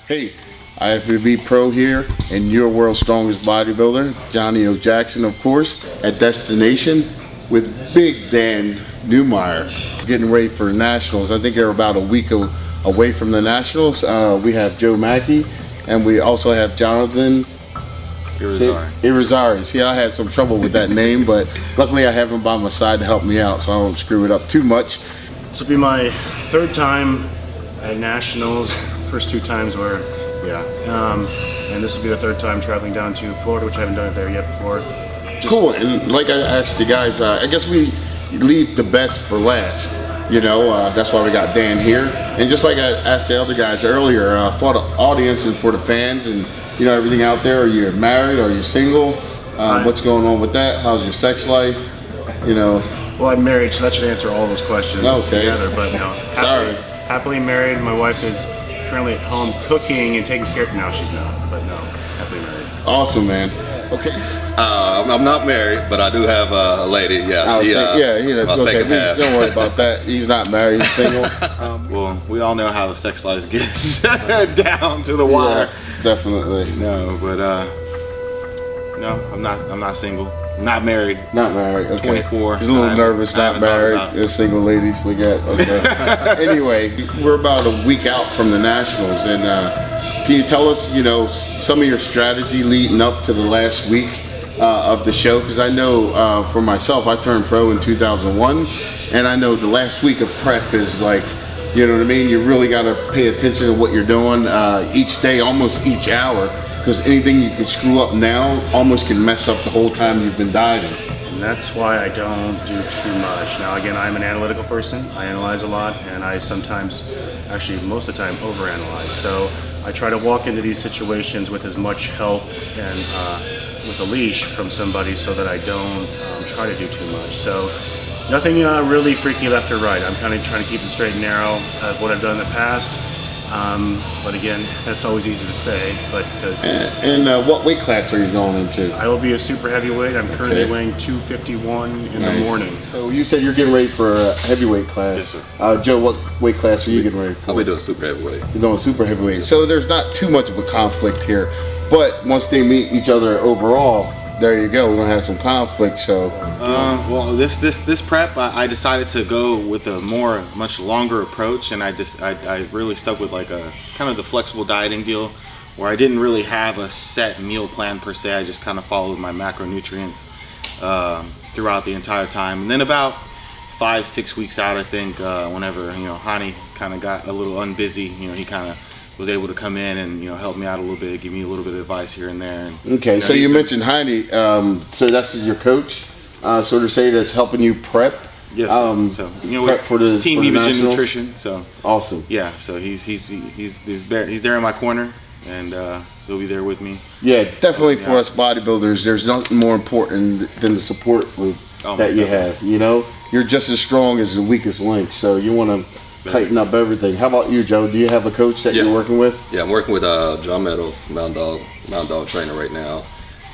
Hey, IFBB Pro here, and your world's strongest bodybuilder, Johnnie O. Jackson, of course, at Destination with Big Dan Newmire, getting ready for Nationals. I think they're about a week away from the Nationals. We have Joe Mackey, and we also have Jonathan Irizarry. See, I had some trouble with that name, but luckily I have him by my side to help me out so I don't screw it up too much. This will be my third time at Nationals. First two times were, and this will be the third time traveling down to Florida, which I haven't done it there yet before. Cool, and like I asked the guys, I guess we leave the best for last. You know, that's why we got Dan here. And just like I asked the other guys earlier, for the audience and for the fans and, you know, everything out there, are you married, are you single? What's going on with that? How's your sex life? You know. Well, I'm married, so that should answer all those questions together, but no. Happily married. My wife is currently at home cooking and taking care of, now she's not, but no, happily married. Awesome, man. Okay. I'm not married, but I do have a lady. Yeah, my second half. Don't worry about that. He's not married, he's single. Well, we all know how the sex life gets down to the wire. Yeah, definitely. No, but no, I'm not single. Not married. Not married. Okay. 24. He's a little nervous. Not married. There's single ladies. Look at. Okay. Anyway, we're about a week out from the Nationals, and can you tell us, you know, some of your strategy leading up to the last week of the show? Because I know for myself, I turned pro in 2001, and I know the last week of prep is like, you know what I mean? You really got to pay attention to what you're doing each day, almost each hour. Because anything you can screw up now almost can mess up the whole time you've been dieting. And that's why I don't do too much. Now again, I'm an analytical person. I analyze a lot, and I sometimes, actually most of the time, overanalyze. So I try to walk into these situations with as much help and with a leash from somebody so that I don't try to do too much. So nothing really freaky left or right. I'm kind of trying to keep it straight and narrow of what I've done in the past. But again, that's always easy to say, but because... And what weight class are you going into? I will be a super heavyweight. I'm currently weighing 251 in the morning. So you said you're getting ready for a heavyweight class. Yes, sir. Joe, what weight class are you getting ready for? I'll be doing super heavyweight. You're doing super heavyweight. So there's not too much of a conflict here, but once they meet each other overall, there you go. We're gonna have some conflict. So, well, this prep, I decided to go with a much longer approach, and I really stuck with like a kind of the flexible dieting deal, where I didn't really have a set meal plan per se. I just kind of followed my macronutrients throughout the entire time, and then about 5-6 weeks out, I think, whenever Johnnie kind of got a little unbusy, he kind of was able to come in and help me out a little bit, give me a little bit of advice here and there. And, okay, so you mentioned Johnnie. So that's your coach, so to say, that's helping you prep. Yes. So prep for the Team Evogen Nutrition. So awesome. Yeah. So he's there in my corner, and he'll be there with me. Yeah, definitely for us bodybuilders, there's nothing more important than the support group that you have. You know, you're just as strong as the weakest link, so you want to tighten up everything. How about you, Joe? Do you have a coach that you're working with? Yeah, I'm working with John Meadows, Mountain Dog trainer right now.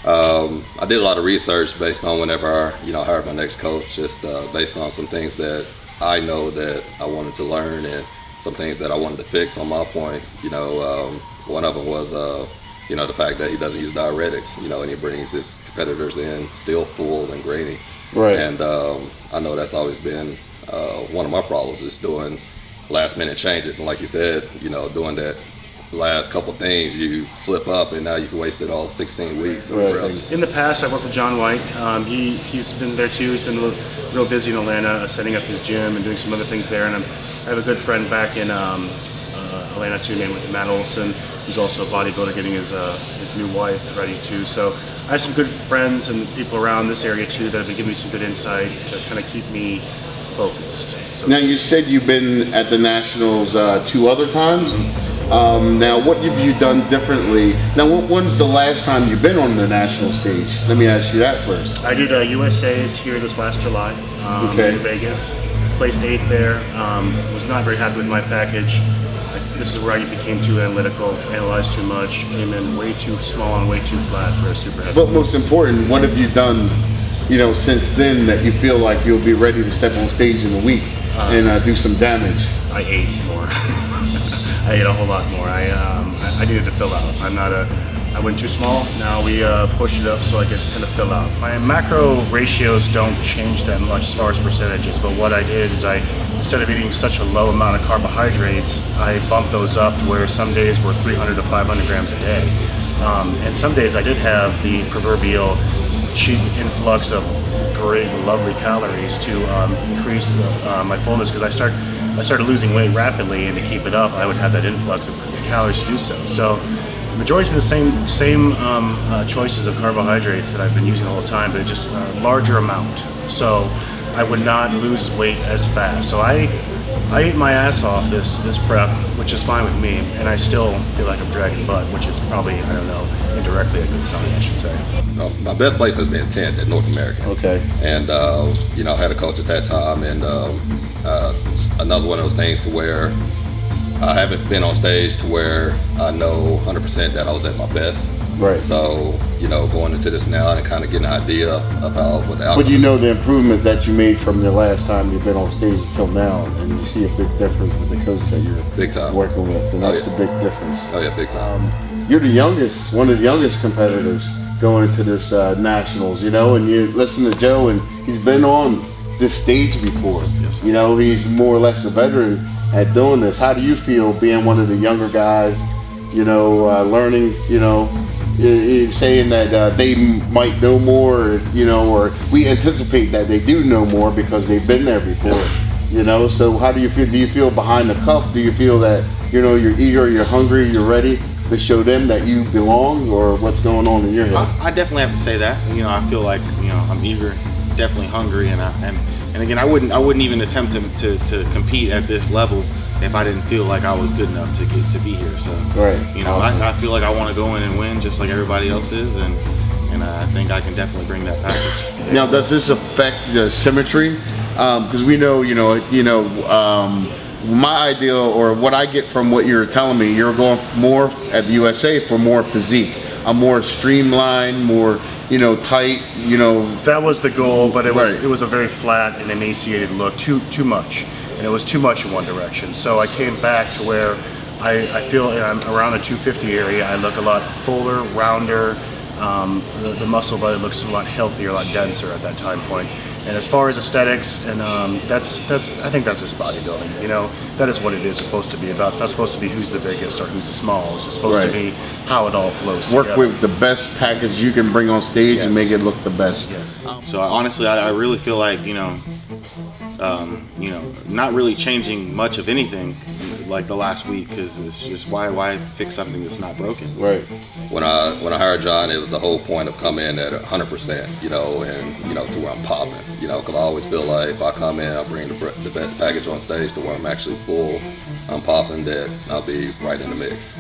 I did a lot of research based on whenever I hired my next coach, just based on some things that I know that I wanted to learn and some things that I wanted to fix on my point. One of them was the fact that he doesn't use diuretics, and he brings his competitors in still full and grainy. Right. And I know that's always been one of my problems, is doing last minute changes, and like you said, doing that last couple things, you slip up and now you've wasted all 16 weeks. In the past, I've worked with John White. He's been there too. He's been real busy in Atlanta, setting up his gym and doing some other things there. And I have a good friend back in Atlanta too, named with Matt Olson, who's also a bodybuilder, getting his new wife ready too. So I have some good friends and people around this area too that have been giving me some good insight to kind of keep me focused. So now you said you've been at the Nationals 2 other times. Now what have you done differently? Now when's the last time you've been on the national stage? Let me ask you that first. I did USA's here this last July in Vegas. Placed 8th there. Was not very happy with my package. This is where I became too analytical, analyzed too much, came in way too small and way too flat for a super heavy. But most important, what have you done since then that you feel like you'll be ready to step on stage in a week and do some damage? I ate more. I ate a whole lot more. I I needed to fill out. I went too small. Now we pushed it up so I could kind of fill out. My macro ratios don't change that much as far as percentages, but what I did is instead of eating such a low amount of carbohydrates, I bumped those up to where some days were 300 to 500 grams a day. And some days I did have the proverbial cheap influx of great, lovely calories to increase my fullness, because I started losing weight rapidly, and to keep it up, I would have that influx of calories to do so. So the majority of the same choices of carbohydrates that I've been using the whole time, but just a larger amount. So I would not lose weight as fast. So I ate my ass off this prep, which is fine with me, and I still feel like I'm dragging butt, which is probably, I don't know, indirectly a good sign, I should say. My best place has been 10th at North American. Okay. And, you know, I had a coach at that time, and another one of those things to where I haven't been on stage to where I know 100% that I was at my best. Right. So, you know, going into this now and kind of getting an idea about what the outcome But you is. know the improvements that you made from the last time you've been on stage until now, and you see a big difference with the coach that you're Big time. working with, and that's yeah. the big difference. Oh, yeah, big time. You're the youngest, one of the youngest competitors going into this nationals, you know, and you listen to Joe, and he's been on this stage before. Yes, sir. You know, he's more or less a veteran at doing this. How do you feel being one of the younger guys, you know, learning, you know, saying that they might know more, you know, or we anticipate that they do know more because they've been there before, you know? So how do you feel? Do you feel behind the cuff? Do you feel that, you know, you're eager, you're hungry, you're ready to show them that you belong, or what's going on in your head? I definitely have to say that. You know, I feel like, you know, I'm eager, definitely hungry, and again, I wouldn't even attempt to compete at this level if I didn't feel like I was good enough to be here. So, Right. you know, Awesome. I feel like I want to go in and win just like everybody else is, and I think I can definitely bring that package. Now, does this affect the symmetry? Because we know, my ideal, or what I get from what you're telling me, you're going more at the USA for more physique, a more streamlined, more, you know, tight, you know. That was the goal, but it Right. was a very flat and emaciated look, too much, and it was too much in one direction. So I came back to where I feel I'm around the 250 area. I look a lot fuller, rounder. The muscle belly looks a lot healthier, a lot denser at that time point. And as far as aesthetics, and that's I think that's just bodybuilding. You know, that is what it is supposed to be about. It's not supposed to be who's the biggest or who's the smallest. It's supposed to Right. be how it all flows Work together. with the best package you can bring on stage and Yes. make it look the best. Yes. So honestly, I really feel like, you know, not really changing much of anything like the last week, because it's just why fix something that's not broken. Right. When I hired John, it was the whole point of coming in at 100%, you know, and, you know, to where I'm popping, you know, because I always feel like if I come in, I bring the best package on stage to where I'm actually full, I'm popping, that I'll be right in the mix.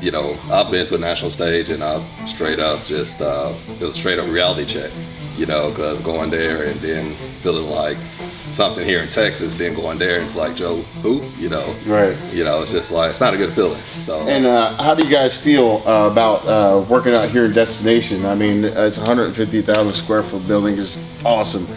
You know, I've been to a national stage and I've straight up just, it was straight up reality check, you know, because going there and then feeling like something here in Texas, then going there and it's like, Joe, who? You know? Right. You know, it's just like, it's not a good feeling. So. And how do you guys feel about working out here in Destination? I mean, it's a 150,000 square foot building. It's awesome.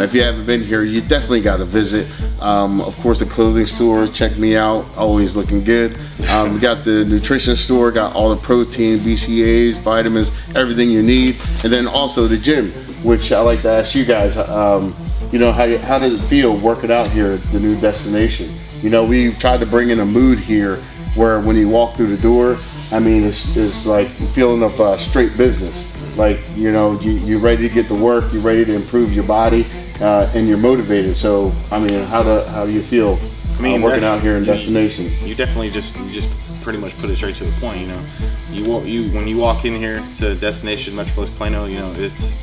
If you haven't been here, you definitely got to visit. Of course, the clothing store, check me out, always looking good. We got the nutrition store, got all the protein, BCAAs, vitamins, everything you need. And then also the gym, which I like to ask you guys, you know, how does it feel working out here at the new Destination? You know, we tried to bring in a mood here where when you walk through the door, I mean, it's like feeling of straight business. Like, you know, you're ready to get to work, you're ready to improve your body, and you're motivated. So, I mean, how do you feel working out here in Destination? You definitely just pretty much put it straight to the point. You know, when you walk in here to Destination Metroplex Plano, you know, it's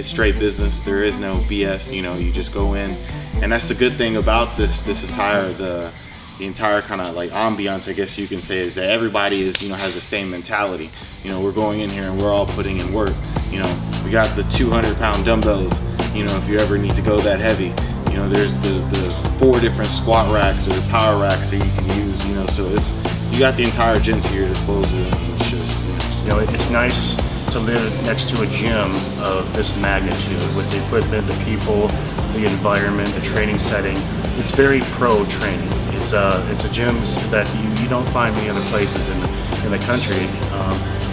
straight business. There is no BS. You know, you just go in, and that's the good thing about this entire the entire kind of like ambiance, I guess you can say, is that everybody is, you know, has the same mentality. You know, we're going in here and we're all putting in work. You know, we got the 200-pound dumbbells. You know, if you ever need to go that heavy. You know, there's the 4 different squat racks or the power racks that you can use. You know, so you got the entire gym to your disposal. And it's just, You know, it's nice to live next to a gym of this magnitude with the equipment, the people, the environment, the training setting. It's very pro training. It's a gym that you don't find many other places, and in the country.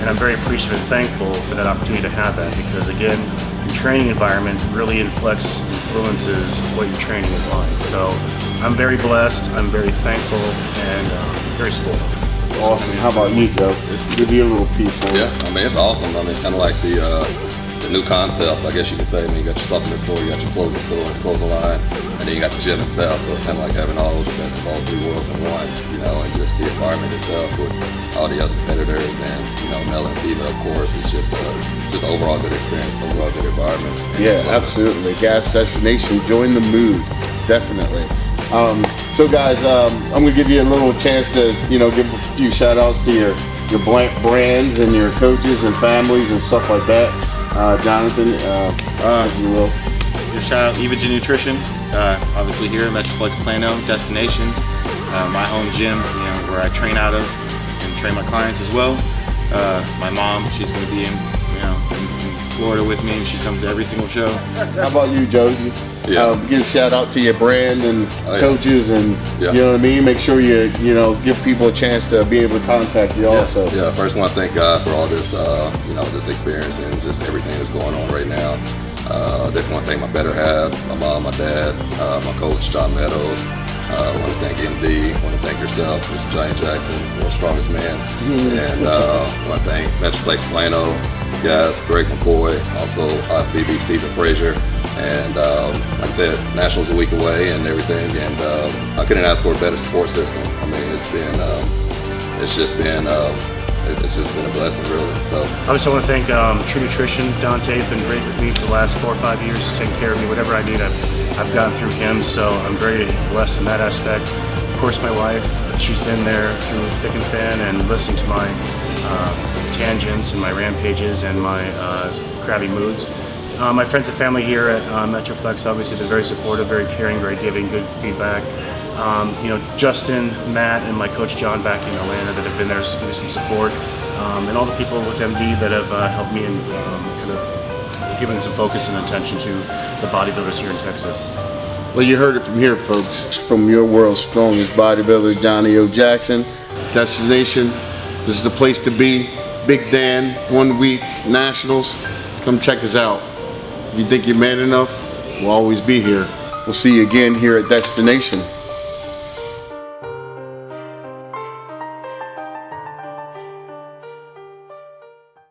And I'm very appreciative and thankful for that opportunity to have that, because again, your training environment really influences what your training is like. So I'm very blessed, I'm very thankful, and very spoiled. Awesome. How about you, Joe? Give you a little piece on it. Yeah, I mean, it's awesome. I mean, it's kind of like the new concept, I guess you could say. I mean, you got your supplement store, you got your clothing store, clothing line, and then you got the gym itself. So it's kind of like having all the best of all three worlds in one, you know, and just the environment itself with all the other competitors and, you know, male and female, of course. It's just overall good experience, overall good environment. Yeah, absolutely. Gas Destination, join the mood, definitely. So guys, I'm gonna give you a little chance to, you know, give a few shout outs to your brands and your coaches and families and stuff like that. Jonathan, if you will. Just shout out Evagen Nutrition, obviously here at Metroplex Plano, Destination, my home gym, you know, where I train out of and train my clients as well. My mom, she's going to be in Florida with me, and she comes to every single show. How about you, Josie? Yeah. Give a shout out to your brand and coaches, and you know what I mean. Make sure you give people a chance to be able to contact you also. Yeah. First, I want to thank God for all this this experience and just everything that's going on right now. Definitely want to thank my better half, my mom, my dad, my coach John Meadows. I want to thank MD. I want to thank yourself, Mr. Johnny Jackson, world's strongest man, and I want to thank Metroplex Plano guys, Greg McCoy, also BB Stephen Frazier. And like I said, Nationals a week away and everything, and I couldn't ask for a better support system. I mean, it's just been a blessing, really. So I also want to thank True Nutrition. Dante has been great with me for the last 4 or 5 years. He's taken care of me. Whatever I need, I've gotten through him. So I'm very blessed in that aspect. Of course, my wife, she's been there through thick and thin, and listening to my tangents and my rampages and my crabby moods. My friends and family here at Metroplex obviously been very supportive, very caring, very giving, good feedback. Justin, Matt, and my coach John back in Atlanta that have been there to give me some support, and all the people with MD that have helped me in kind of giving some focus and attention to the bodybuilders here in Texas. Well, you heard it from here, folks. From your world's strongest bodybuilder, Johnny O. Jackson. Destination, this is the place to be. Big Dan, 1 week, Nationals. Come check us out. If you think you're man enough, we'll always be here. We'll see you again here at Destination.